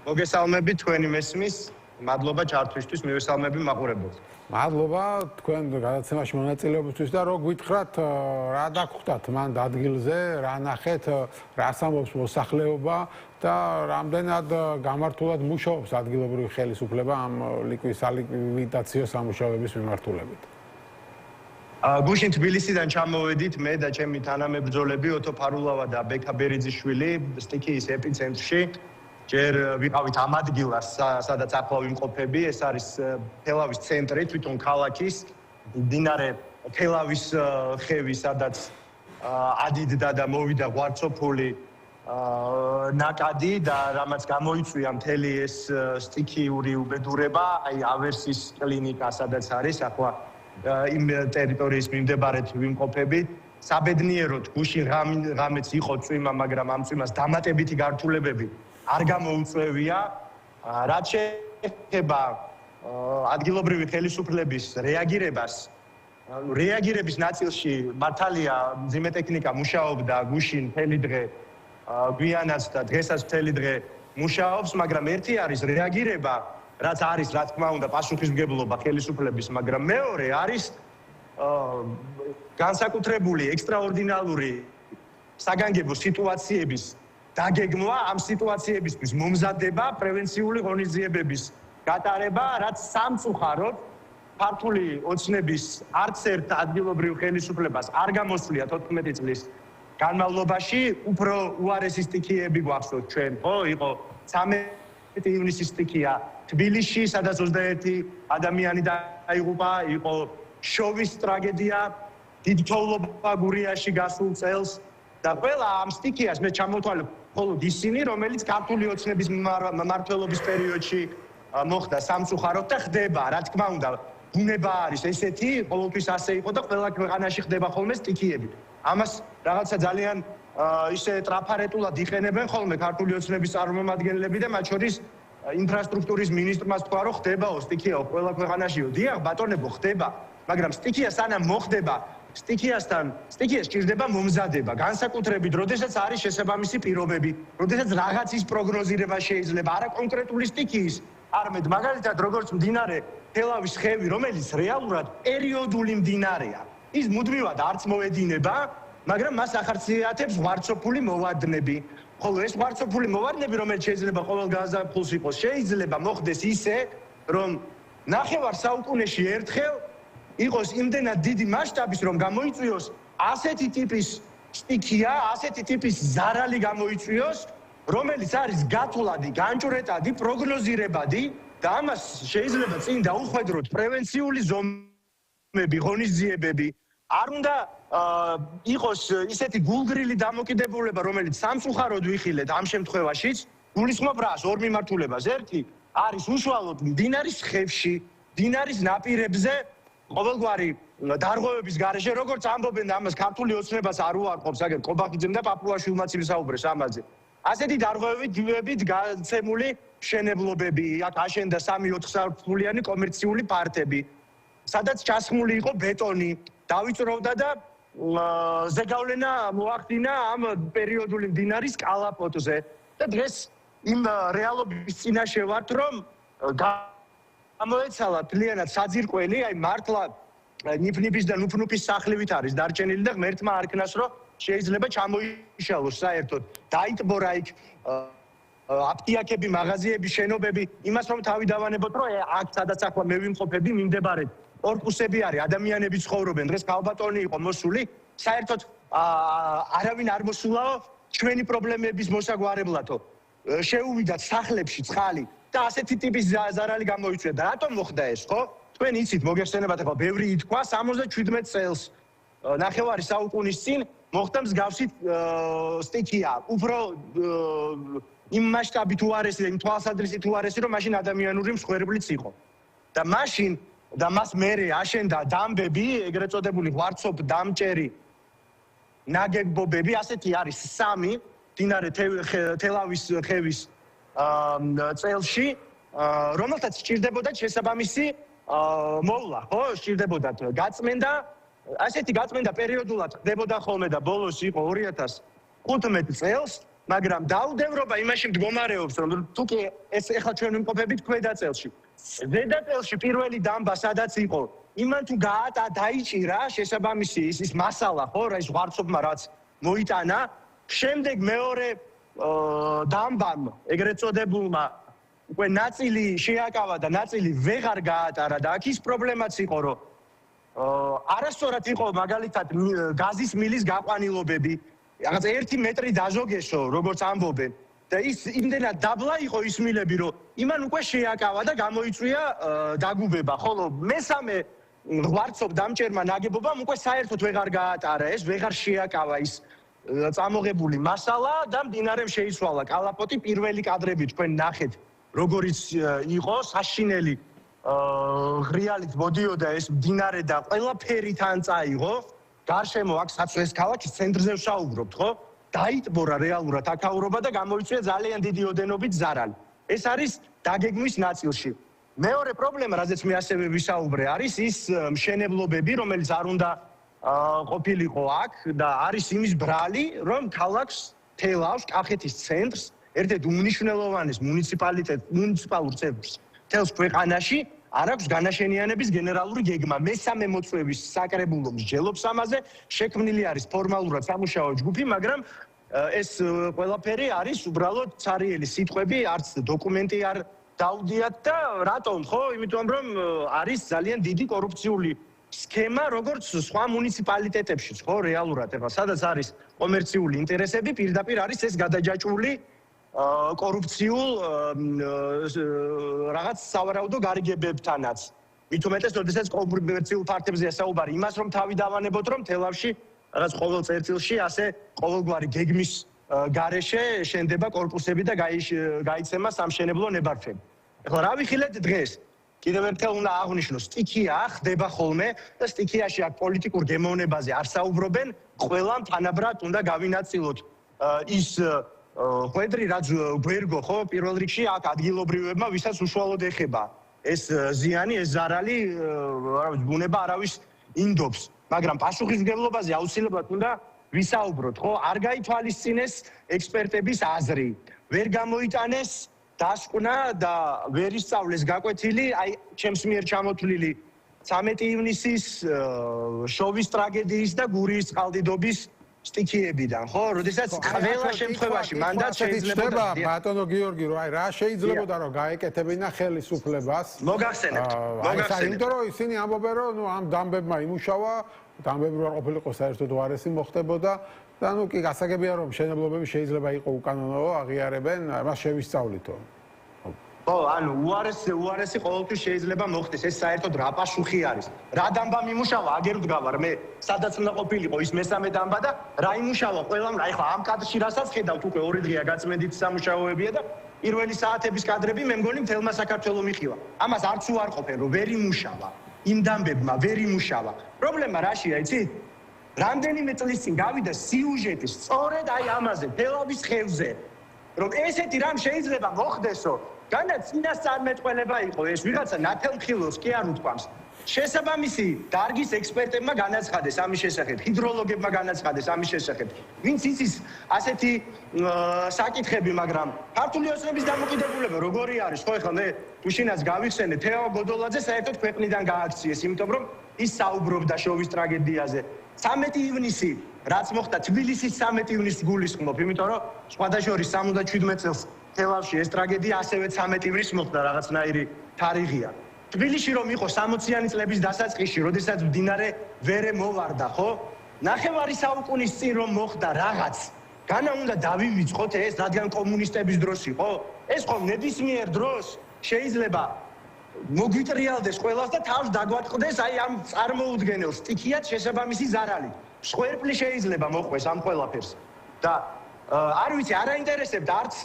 მოგესალმებით თქვენი მესმის, მადლობა ჩართვისთვის, მივესალმები მაყურებელს. მადლობა თქვენ გადაცემაში მონაწილეობისთვის და რო გითხრათ რა დაგხვდათ მან ადგილზე, რა ნახეთ, რას ამბობს მოსახლეობა და რამდენად გამართულად მუშაობს ადგილობრივი ხელისუფლება ამ ლიკვიდაციო სამუშაოების მიმართულებით. გუშინ თბილისიდან ჩამოვედით მე და ჩემი თანამებრძოლები ოტო ფარულავა და ბექა ბერიძიშვილი სტიქიის ეპიცენტრში. ჯერ ვიყავით ამ ადგილას, სადაც ახლა ვიმყოფები, ეს არის თელავის ცენტრი, თვითონ ქალაქის, მდინარე თელავის ხევი, სადაც ადიდდა და მოვიდა ღვარცოფული ნაკადი და რამაც გამოიწვია მთელი ეს სტიქიური უბედურება, აი ავერსის კლინიკა, სადაც არის ახლა იმ ტერიტორიის მიმდებარედ ვიმყოფებით. საბედნიეროდ გუშინ ღამეც იყო წვიმა, მაგრამ ამ წვიმას დამატებითი გართულებები არ გამოუწვევია, რაც შეეხება ადგილობრივი ხელისუფლების რეაგირებას. რეაგირების ნაწილში მართალია მძიმე ტექნიკა მუშაობდა გუშინ მთელი დღე, გვიანაც და დღესაც მთელი დღე მუშაობს, მაგრამ ერთი არის რეაგირება, რაც არის, რა თქმა უნდა, პასუხისმგებლობა ხელისუფლების, მაგრამ მეორე არის განსაკუთრებული ექსტრაორდინალური საგანგებო სიტუაციების დაგეგმვა, ამ სიტუაციებისთვის მომზადება, პრევენციული ღონისძიებების გატარება, რაც სამწუხაროდ ქართული ოცნების არც ერთ ადგილობრივ ხელისუფლებას არ გამოსვლია 14 წლის განმავლობაში, უფრო უარესი სტიქიები გვახსოვთ ჩვენ, ხო? იყო 13 ივნისის სტიქია თბილისში, სადაც 21 ადამიანი დაიღუპა, იყო შოვის ტრაგედია, დიდთოვლობა გურიაში გასულ წელს და ყველა ამ სტიქიას მე ჩამოვთვალე მხოლოდ ისინი, რომელიც ქართული ოცნების მმართველობის პერიოდში მოხდა სამწუხაროდ და ხდება, რა თქმა უნდა, ბუნება არის ესეთი, ყოველთვის ასე იყო და ყველა ქვეყანაში ხდება ხოლმე სტიქიები. ამას რაღაცა ძალიან ისე ტრაფარეტულად იყენებენ ხოლმე ქართული ოცნების წარმომადგენლები და მათ შორის ინფრასტრუქტურის მინისტრმა თქვა, რომ ხდებაო სტიქიაო ყველა ქვეყანაშიო. დიახ, ბატონებო, ხდება, მაგრამ სტიქია სანამ მოხდება, სტიქიას ჭირდება მომზადება, განსაკუთრებით, როდესაც არის შესაბამისი პირობები, როდესაც რაღაცის პროგნოზირება შეიძლება, არა კონკრეტული სტიქიის, არამედ მაგალითად როგორც მდინარე თელავის ხევი, რომელიც რეალურად პერიოდული მდინარეა. ის მუდმივად არც მოედინება, მაგრამ მას ახარციელებს ღვარცოფული მოვარდნები. ხოლო ეს ღვარცოფული მოვარდნები, რომელიც შეიძლება ყოველ გაზაფხულს იყოს, შეიძლება მოხდეს ისე, რომ ნახევარ საუკუნეში ერთხელ იყოს იმდენად დიდი მასშტაბის, რომ გამოიწვიოს ასეთი ტიპის სტიქია, ასეთი ტიპის ზარალი გამოიწვიოს, რომელიც არის გათვლადი, განჭვრეტადი, პროგნოზირებადი და ამას შეიძლება წინ დაუხვედროთ პრევენციული ზომები, ღონისძიებები. არ უნდა იყოს ისეთი გულგრილი დამოკიდებულება, რომელიც სამწუხაროდ ვიხილეთ ამ შემთხვევაშიც, გულისხმობ რას, ორ მიმართულებას. ერთი არის უშუალოდ მდინარის ხევში, მდინარის ნაპირებზე ყოველგვარი დარღვევების გარეშე, როგორც ამბობენ ამას ქართული ოცნებას არ უარყოფს, აგერ ყობახიძემ და პაპუაშვილმაც ისაუბრეს ამაზე. ასეთი დარღვევებით გაცემული მშენებლობები, აქ აშენდა 3-4 სართულიანი კომერციული პარტები, სადაც ჩასხმული იყო ბეტონი, დავიწროვდა და ზეგავლენა მოახდინა ამ პერიოდული მდინარის კალაპოტზე და დღეს იმ რეალობის წინაშე ვართ, რომ გამოეცალა მთლიანად საძირკველი, აი მართლა ნიფნიფის და ნუფნუფის სახლივით არის დარჩენილი და ღმერთმა არქნას, რომ შეიძლება ჩამოიშალოს საერთოდ. დაიტბორა იქ აპტიაკები, მაღაზიები, შენობები, იმას რომ თავი დავანებოთ, რომ აქ სადაც ახლა მე ვიმყოფები, მიმდებარედ კორპუსები არის, ადამიანები ცხოვრობენ, დღეს ქალბატონი იყო მოსული, საერთოდ არავინ არ მოსულაო ჩვენი პრობლემების მოსაგვარებლათო. შეუვიდათ სახლებში წყალი და ასეთი ტიპის ზარალი გამოიწვია და რატომ მოხდა ეს, ხო? თქვენ იცით, მოგეხსენებათ ახლა ბევრი ითქვა 77 წელს ნახევარი საუკუნის წინ მოხდა მსგავსი სტიქია, უფრო იმ მასშტაბით უარესი და იმ თვალსაზრისით უარესი, რომ მაშინ ადამიანური მსხვერპლიც იყო. და მაშინ და მას მერე აშენდა დამბები, ეგრეთ წოდებული ღვარცოფ დამჭერი ნაგებობები, ასეთი არის 3 მდინარე თელავის ხევის წელში, რომელთაც სჭირდებოდა შესაბამისი მოვლა, ხო, სჭირდებოდათ გაწმენდა, ასეთი გაწმენდა პერიოდულად ხდებოდა ხოლმე და ბოლოს იყო 2015 წელს მაგრამ დაუდევრობა იმაში მდგომარეობს, რომ თუ კი ეს ეხლა ჩვენ ვიმყოფებით ქვედაწელში. ზედაწელში პირველი დამბა სადაც იყო, იმან თუ დაიჭირა შესაბამისი ის მასალა, ხო, რა ის ვარცობმა რაც მოიტანა, შემდეგ მეორე დამბამ, ეგრეთ წოდებულმა, უკვე ნაწილი შეაკავა და ნაწილი ვეღარ გაატარა და აქ ის პრობლემაც იყო, რომ არასწორად იყო მაგალითად გაზის მილის გაყვანილობები, რაღაც 1 მეტრი დაზოგესო, როგორც ამბობენ. და ის იმდენად დაბლა იყო ის მილები, რომ იმან უკვე შეაკავა და გამოიწვია დაგუბება, ხოლო მესამე ვარცობ დამჭერმა ნაგებობამ უკვე საერთოდ ვეღარ გაატარა ეს, ვეღარ შეაკავა ის წამოღებული მასალა და მდინარემ შეიცვალა. კალაპოტი პირველი კადრები თქვენ ნახეთ, როგორიც იყო საშინელი ღრიალით მოდიოდა ეს მდინარე და ყველაფერი თან წაიღო. გარშემო აქ საწვეს ქალაქის ცენტრზე ვსაუბრობთ, ხო? დაიტბორა რეალურად აკაურობა და გამოიწვია ძალიან დიდი ოდენობით ზარალი. ეს არის დაგეგმვის ნაწილში. მეორე პრობლემა, რაზეც მე ასევე ვისაუბრე, არის ის მშენებლობები, რომელიც არ უნდა ყოფილიყო აქ და არის იმის ბრალი, რომ ქალაქს თელავს, კახეთის ცენტრს, ერთ-ერთ უმნიშვნელოვანეს მუნიციპალურ ცენტრს თელს ქვეყანაში არ აქვს განაშენიანების გენერალური გეგმა. მესამე მოწვევის საკრებულო მსჯელობს ამაზე, შექმნილი არის ფორმალურად სამუშაო ჯგუფი, მაგრამ ეს ყველაფერი არის უბრალოდ ცარიელი სიტყვები, არც დოკუმენტი არ დაუდიათ და რატომ, ხო? იმიტომ რომ არის ძალიან დიდი კორუფციული სქემა, როგორც სხვა მუნიციპალიტეტებშიც, ხო, რეალურად, ეხლა სადაც არის კომერციული ინტერესები, პირდაპირ არის ეს გადაჯაჭვული კორუფციულ რაღაც სავარაუდო გარიგებებთანაც. მით უმეტეს, როდესაც კომერციულ ფაქტებზეა საუბარი, იმას რომ თავი დავანებოთ, რომ თელავში რაღაც ყოველ წერტილში ასე ყოველგვარი გეგმის გარეშე შენდება კორპუსები და გაიცემა სამშენებლო ნებართვები. ეხლა რა ვიხილეთ დღეს? კიდევ ერთხელ უნდა აღვნიშნო, სტიქია ხდება ხოლმე და სტიქიაში აქ პოლიტიკურ გემოვნებაზე არ საუბრობენ, ყველამ თანაბრად უნდა გავინაწილოთ ის ხვედრი, რაც გვერგო, ხო, პირველ რიგში აქ ადგილობრივებმა, ვისაც უშუალოდ ეხება ეს ზიანი, ეს ზარალი, ბუნება არავის ინდობს, მაგრამ პასუხისმგებლობაზე აუცილებლად უნდა ვისაუბროთ, ხო, არ გაითვალისწინეს ექსპერტების აზრი, ვერ გამოიტანეს დასკვნა და ვერ ისწავლეს გაკვეთილი, აი, ჩემს მიერ ჩამოთვლილი 13 ივნისის შოვის ტრაგედიის და გურიის წყალდიდობის სტიქიებიდან, ხო? როდესაც ყველა შემთხვევაში მანდაც შეიძლება ბატონო გიორგი, რომ აი რა შეიძლებოდა რომ გაეკეთებინა ხელისუფლებას? მოგახსენებთ. იმიტომ რომ ისინი ამბობენ, რომ ნუ ამ დამბებმა იმუშავა, დამბები არ ყოფილიყო საერთოდ უარესი მოხდებოდა და ნუ კი გასაგებია რომ მშენებლობები შეიძლება იყო უკანონო, აღიარებენ, მას შევისწავლითო. ხო, ანუ უარესი ყოველთვის შეიძლება მოხდეს, ეს საერთოდ რა პასუხი არის? რა დამბა მიმუშავა, აგერ ვდგავარ მე, სადაც უნდა ყოფილიყო ის მესამე დამბა და რა იმუშავა ყველამ, აი ხა ამ კადრში რასაც ხედავთ, უკვე 2 დღეა გაწმენდით სამუშაოებია და პირველი საათების კადრები მე მგონი მთელმა საქართველოს მიხილა. ამას არც უარყოფენ, რომ ვერ იმუშავა, იმ დამბებმა ვერ იმუშავა. პრობლემა რაშია, იცით? რამდენიმე წლის წინ გავიდა სიუჟეტი სწორედ აი ამაზე, თელავის ხევზე, რომ ესეთი რამ შეიძლება მოხდესო, განაც წინასწარმეტყველება იყო ეს, ვიღაცა ნათელმხილოს კი არ უთქვამს. შესაბამისი დარგის ექსპერტებმა განაცხადეს ამის შესახებ, ჰიდროლოგებმა განაცხადეს ამის შესახებ. ვინც იცის ასეთი საკითხები, მაგრამ ქართული ოცნების დამოკიდებულება როგორი არის? ხო, ეხლა მე უშინაც გავიხსენე თეო გოდოლაძე საერთოდ ქვეყნიდან გააქციეს, იმიტომ რომ ის საუბრობდა შოვის ტრაგედიაზე. 13 ივნისი, რაც მოხდა თბილისის 13 ივნისს გულისხმობ, იმიტომ რომ სხვადასხვა 77 წელს თელავში ეს ტრაგედია ასევე 13 ივნისს მოხდა, რაღაცნაირი თარიღია. თბილისში რომ იყო 60-იანი წლების დასაწყისში, როდესაც მდინარე ვერე მოვარდა, ხო? ნახევარი საუკუნის წინ რომ მოხდა რაღაც, განა უნდა დავივიწყოთ ეს, რადგან კომუნისტების დროს იყო? ეს ხომ ნებისმიერ დროს შეიძლება მოგვიტრიალდეს ყველას და თავს დაგვატყდეს აი ამ წარმოუდგენელ სტიქიად შესაბამისი ზარალი. სხვერპლი შეიძლება მოყვეს ამ ყველაფერს. და არ ვიცი, არ აინტერესებდა არც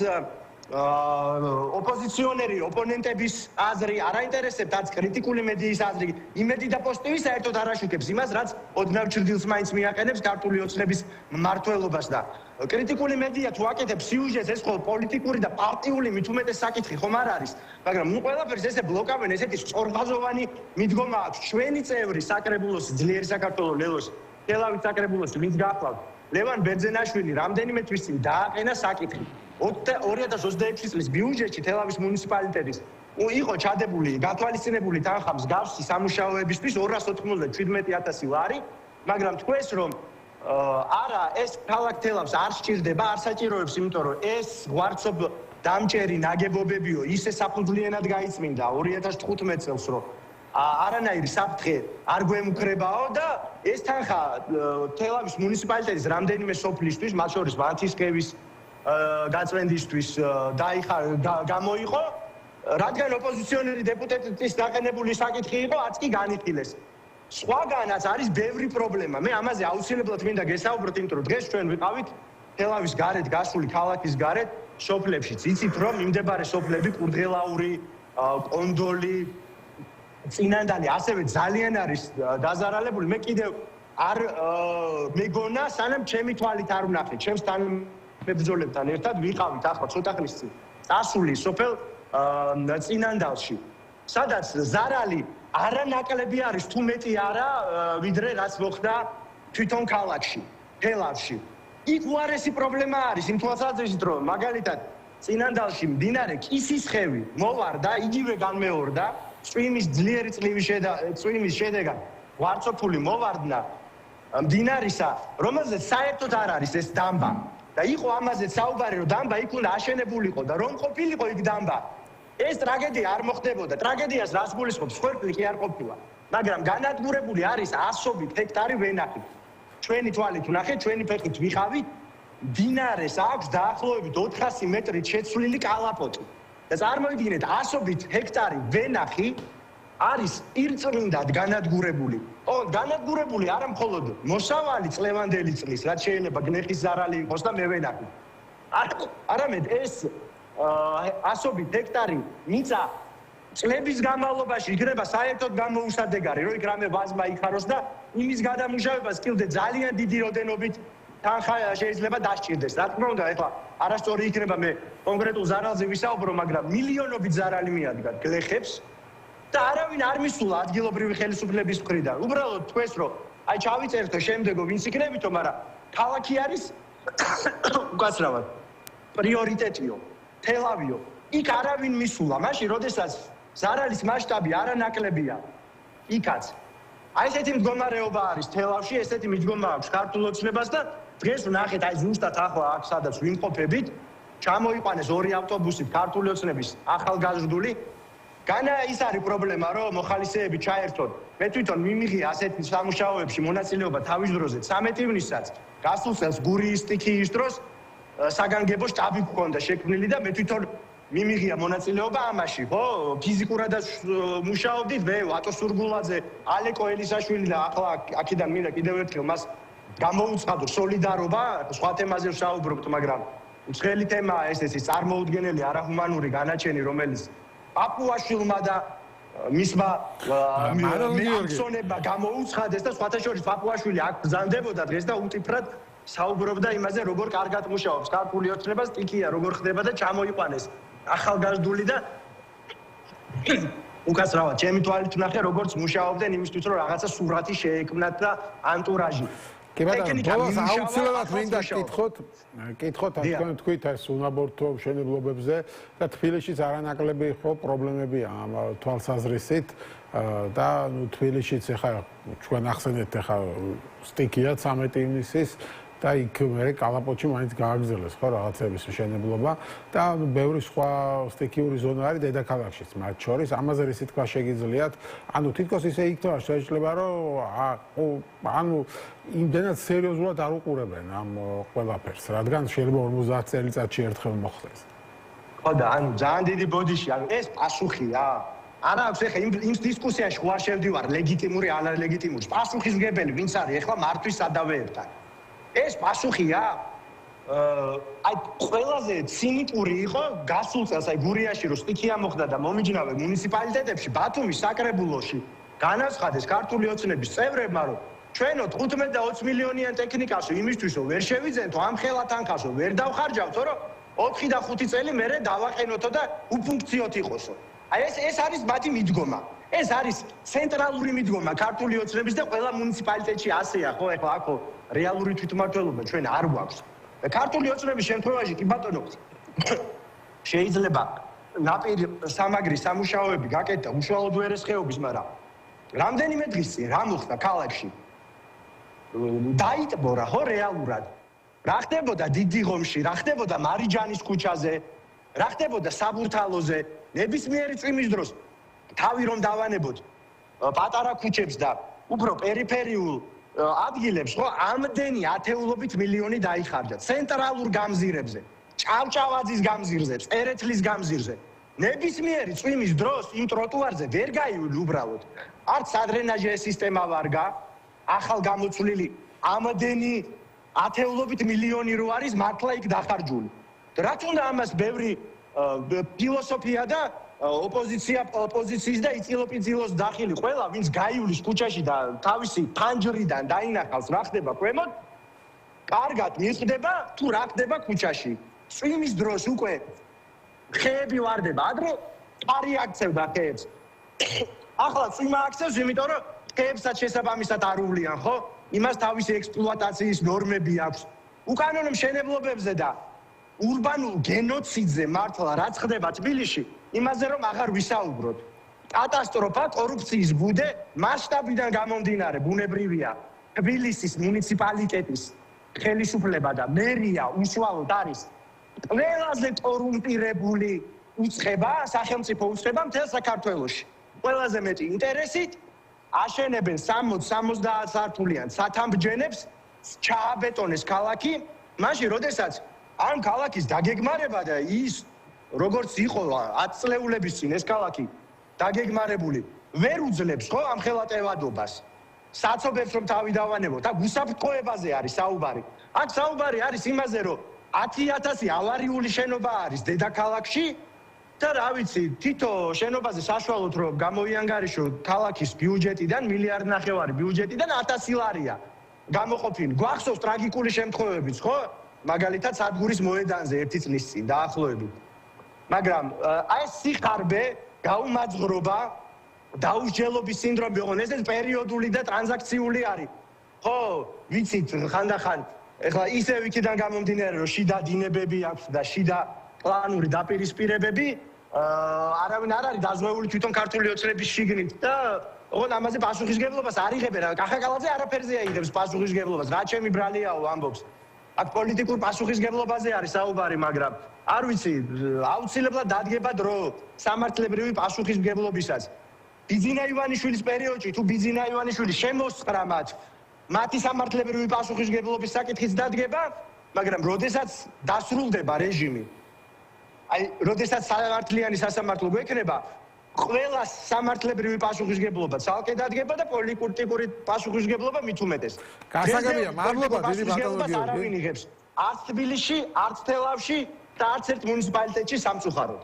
ოპოზიციონერი, ოპონენტების აზრი, არ აინტერესებდა არც კრიტიკული მედიის აზრი. იმედი და პოზიტივი საერთოდ არ აშუქებს იმას, რაც ოდნავ ჩრდილს მაინც მიაყენებს ქართული ოცნების მმართველობას და კრიტიკული მედია თუ აკეთებს სიუჟეტს, ეს ხო პოლიტიკური და პარტიული მით უმეტეს საკითხი ხომ არ არის, მაგრამ ნუ ყველაფერს ესე ბლოკავენ, ესეთი სწორხაზოვანი მიდგომა აქვს. ჩვენი წევრი საკრებულოს, ძლიერი საქართველოს ლელოს, თელავის საკრებულოს ვინც გახლავთ, ლევან ბერძენაშვილი რამდენიმე თვის წინ დააყენა საკითხი. 2026 წლის ბიუჯეტში თელავის მუნიციპალიტეტის იყო ჩადებული გათვალისწინებული თანხა მსგავსი სამუშაოებისთვის 297,000 ლარი, მაგრამ თქვენს რომ არა ეს ქალაქ თელავს არ სჭირდება, არ საჭიროებს, იმიტომ რომ ეს ღვარცობ დამჭერი ნაგებობებიო ისე საფუძვლიანად გაიწმინდა 2015 წელს რომ არანაირი საფრთხე არ გვემუქრებაო და ეს თანხა თელავის მუნიციპალიტეტის რამდენიმე სოფლისთვის, მათ შორის ვანთისკევის გაწმენდისთვის გამოიყო, რადგან ოპოზიციონერი დეპუტატის დაყენებული საკითხი იყო, არც კი განიხილეს. სხვაგანაც არის ბევრი პრობლემა. მე ამაზე აუცილებლად მინდა გესაუბროთ, იმიტომ რომ დღეს ჩვენ ვიყავით თელავის გარეთ გასული ქალაქის გარეთ სოფლებში. იცით რომ მიმდებარე სოფლები კურდღელაური, კონდოლი, წინანდალი ასევე ძალიან არის დაზარალებული. მე კიდევ არ მეგონა, სანამ ჩემი თვალით არ ვნახე, ჩემს თანამებრძოლებთან ერთად ვიყავით ახლა ცოტა ხნის წინ წასული სოფელ წინანდალში, სადაც ზარალი არანაკლები არის თუ მეტი არა, ვიდრე რაც მოხდა თვითონ ქალაქში, თელავში. იქ უარესი პრობლემა არის იმ თვალსაზრისით, რომ მაგალითად წინანდალში მდინარე კისისხევი მოვარდა, იგივე განმეორდა, წვიმის ძლიერი წვიმის შედეგად ღვარცოფული მოვარდნა მდინარისა, რომელზეც საერთოდ არ არის ეს დამბა. და იყო ამაზე საუბარი, რომ დამბა იქ უნდა აშენებულიყო და რომ ყოფილიყო იქ დამბა. ეს ტრაგედია არ მოხდებოდა. ტრაგედიას რას გულისხმობს? ხერხი კი არ ყოფილა. მაგრამ განადგურებული არის ასობით ჰექტარი ვენახი. ჩვენი თვალით ვნახეთ, ჩვენი ფეხით ვიხავით, მდინარეს აქვს დაახლოებით 400 მეტრით შეცვლილი კალაპოტი. და წარმოიდგინეთ, ასობით ჰექტარი ვენახი არის პირწმინდად განადგურებული. განადგურებული არა მხოლოდ მოსავალი წლევანდელი წლის, რაც შეიძლება გნეხის ზარალი იყოს და მე ვენახი. არამედ ეს ასობით ჰექტარი მიწა წლების განმავლობაში იქნება საერთოდ გამოუსადეგარი, რომ იქ რამე ვაზმა იხაროს და იმის გადამუშავებას კიდე ძალიან დიდი როდენობით თანხა შეიძლება დასჭირდეს. რა თქმა უნდა, ეხლა არასწორი იქნება მე კონკრეტულ ზარალზე ვისაუბრო, მაგრამ მილიონობით ზარალი მიადგა გლეხებს და არავინ არ მისულა ადგილობრივი ხელისუფლების მხრიდან. უბრალოდ თქვენს რომ აი ჩავიწერთო შემდეგო ვინც იქნებითო, მაგრამ ქალაქი არის უკაცრავად პრიორიტეტიო, თელავიო. იქ არავინ მისულა, მაშინ როდესაც ზარალის მასშტაბი არანაკლებია იქაც. აი ესეთი მდგომარეობა არის თელავში, ესეთი მიდგომა აქვს ქართულ ოცნებას და დღეს ვნახეთ აი ზუსტად ახლა აქ სადაც ვიმყოფებით, ჩამოიყვანეს 2 ავტობუსით ქართული ოცნების ახალგაზრდული. განა ის არის პრობლემა, რომ მოხალისეები ჩაერთონ. მე თვითონ მიმიღია ასეთი სამუშაოებში მონაწილეობა თავის დროზე 13 ივნისსაც, გასულ წელს გურიის სტიქიის დროს საგანგებო შტაბი გქონდა შექმნილი და მე თვითონ მიმიღია მონაწილეობა ამაში, ხო? ფიზიკურადაც მუშაობდით, მე ვატო სურგულაძე, ალეკო ელისაშვილი და ახლა აქედან მინდა კიდევ ერთხელ მას გამოუცხადო სოლიდარობა, სხვა თემაზე ვსაუბრობთ, მაგრამ უცხელი თემაა ეს წარმოუდგენელი არაჰუმანური განაჩენი, რომელიც პაპუაშვილმა და მისმა მეამსონებმა გამოუცხადეს და სხვათა შორის პაპუაშვილი აქ ბრძანდებოდა დღეს და უტიფრად საუბრობდა იმაზე, როგორ კარგად მუშაობს ქართული ოცნება, სტიქია როგორ ხდება და ჩამოიყვანეს ახალგაზრდული და უკაცრავად ჩემი თვალით ვნახე, როგორც მუშაობდნენ იმისთვის, რომ რაღაცა სურათი შეექმნათ და ანტურაჟი. კი ბატონო, ბოლოს აუცილებლად მინდა კითხოთ, თქვენ თქვით ეს უნაბორთო მშენებლობებზე და თბილისშიც არანაკლები ხო პრობლემებია ამ თვალსაზრისით და ნუ თბილისშიც ახლა ჩვენ ახსენეთ ახლა სტიქია 13 ივნისის და იქ მე კალაპოტში მაინც გააგრძელეს ხო რაღაცების მშენებლობა და ბევრი სხვა სტიქიური ზონა არის დედაქალაქშიც მათ შორის ამაზე რისი თქვა შეგიძლიათ ანუ თითქოს ისე იქნება შეიძლება რომ ანუ იმდენად სერიოზულად არ უყურებენ ამ ყველაფერს რადგან შეიძლება 50 წელიწადში ერთხელ მოხდეს ხო და ანუ ძალიან დიდი ბოდიში ანუ ეს პასუხია არა აქვს ეხლა იმ დისკუსიაში ხო არ შევდივარ ლეგიტიმური არ ლეგიტიმური პასუხისმგებელი ვინც არის ეხლა მართვის სადავეებთან ეს პასუხია აი ყველაზე ცინიკური იყო გასულ წელს აი გურიაში რო სტიქია მოხდა და მომიჯნავე მუნიციპალიტეტებში ბათუმის საკრებულოში განაცხადეს ქართული ოცნების წევრებმა რომ ჩვენო 15 და 20 მილიონიან ტექნიკასო იმისთვის რომ ვერ შევიძენთო ამ ხელა თანხასო ვერ დავხარჯავთო რომ 4 და 5 წელი მერე დავაყენოთო და უფუნქციოთ იყოსო აი ეს არის მათი მიდგომა ეს არის ცენტრალური მიდგომა ქართული ოცნების და ყველა მუნიციპალიტეტში ასეა, ხო, ეხლა აქ რეალური თვითმმართველობა ჩვენ არ გვაქვს. ქართული ოცნების შემთხვევაში კი ბატონო შეიძლება ნაპირ სამაგრი სამუშაოები გაკეთდა უშუალოდ ვერესხეობის, მაგრამ რამდენიმე დღის წინ რა მოხდა ქალაქში? დაიტბორა ხო რეალურად. რა ხდებოდა დიდიღომში, რა ხდებოდა მარიჯანის ქუჩაზე, რა ხდებოდა საბურთალოზე, ნებისმიერი წვიმის დროს თავი რომ დავანებოთ პატარა ქუჩებს და უფრო პერიფერიულ ადგილებს, ხო, ამდენი ათეულობით მილიონი დაიხარჯა ცენტრალურ გამზირებზე, ჭავჭავაძის გამზირზე, წერეთლის გამზირზე. ნებისმიერი წვიმის დროს იმ ტროტუარზე ვერ გაივლის უბრალოდ. არც ადრენაჟე სისტემა ვარგა, ახალ გამოცვლილი ამდენი ათეულობით მილიონი რო არის მართლა იქ დახარჯული. რაც უნდა ამას ბევრი ფილოსოფია და ოპოზიციის და იწილოპიძილოს დახილი ყველა ვინც გაივლის ქუჩაში და თავისი ფანჯრიდან დაინახავს რა ხდება ქვემოთ, კარგად მიხვდება თუ რა ხდება ქუჩაში. წვიმის დროს უკვე ხეები ვარდება, ადრე ყარი აქცევდა ხეებს. ახლა წვიმა აქცევს, იმიტომ რომ ხეებსაც შესაბამისად არ უვლიან, ხო? იმას თავისი ექსპლუატაციის ნორმები აქვს. უკანონო მშენებლობებზე და ურბანულ გენოციდზე მართლა რაც ხდება თბილისში, იმაზე რომ აღარ ვისაუბროთ. კატასტროფა, კორუფციის ბუდე მასშტაბიდან გამომდინარე ბუნებრივია. თბილისის მუნიციპალიტეტის ხელისუფლება და მერია უშუალოდ არის ყველაზე კორუმპირებული უწყება, სახელმწიფო უწყება მთელ საქართველოში. ყველაზე მეტი ინტერესით აშენებენ 60-70 სართულიან სათამბჯენებს, ჩააბეტონეს ქალაქი, მაშინ როდესაც ამ ქალაქის დაგეგმარება და ის როგორც იყო 10 წლეულების წინ ეს ქალაქი დაგეგმარებული, ვერ უძლებს ხო ამ ხელატევადობას. საცობებს რომ თავი დავანებოთ, აქ უსაფრთხოებაზე არის საუბარი. აქ საუბარი არის იმაზე, რომ 10,000 ავარიული შენობა არის დედაქალაქში და რა ვიცი, თითო შენობაზე საშუალოდ რომ გამოიანგარიშო ქალაქის ბიუჯეტიდან 1,5 მილიარდი ბიუჯეტიდან 1000 ლარია გამოყოფილი. გვახსოვს ტრაგიკული შემთხვევებიც, ხო? მაგალითად სადგურის მოედანზე ერთი წლის წინ დაახლოებით. მაგრამ აი ეს სიხარბე, გაუმაძღრობა, დაუსჯელობის სინდრომი იყო, ეს პერიოდული და ტრანზაქციული არის. ხო, ვიცით ხანდახან ეხლა ისევ იქიდან გამომდინარე რომ შიდა დინებები აქვს და შიდა პლანური დაპირისპირებები, არავინ არ არის დაზღვეული თვითონ ქართული ოცნების შიგნით და ოღონდ ამაზე პასუხისგებლობას არ იღებენ. კახაკალაძე არაფერზე აიღებს პასუხისგებლობას, რა ჩემი ბრალიაო ამბობს. აქ პოლიტიკურ პასუხისგებლობაზე არის საუბარი, მაგრამ არ ვიცი, აუცილებლად დადგება დრო სამართლებრივი პასუხისგებლობისაც. ბიძინა ივანიშვილის პერიოდში თუ ბიძინა ივანიშვილი შემოსწრა მათი სამართლებრივი პასუხისგებლობის საკითხიც დადგება, მაგრამ როდესაც დასრულდება რეჟიმი, აი, როდესაც სამართლიანი სასამართლო გვექნება, ყველა სამართლებრივი პასუხისგებლობა ცალკე დადგება და პოლიტიკური პასუხისგებლობა მით უმეტეს. გასაგებია, მადლობა დიდი ბატონო გიორგი. არავინ იღებს არც თბილისში, არც თელავში და არც ერთ მუნიციპალიტეტში სამწუხაროდ.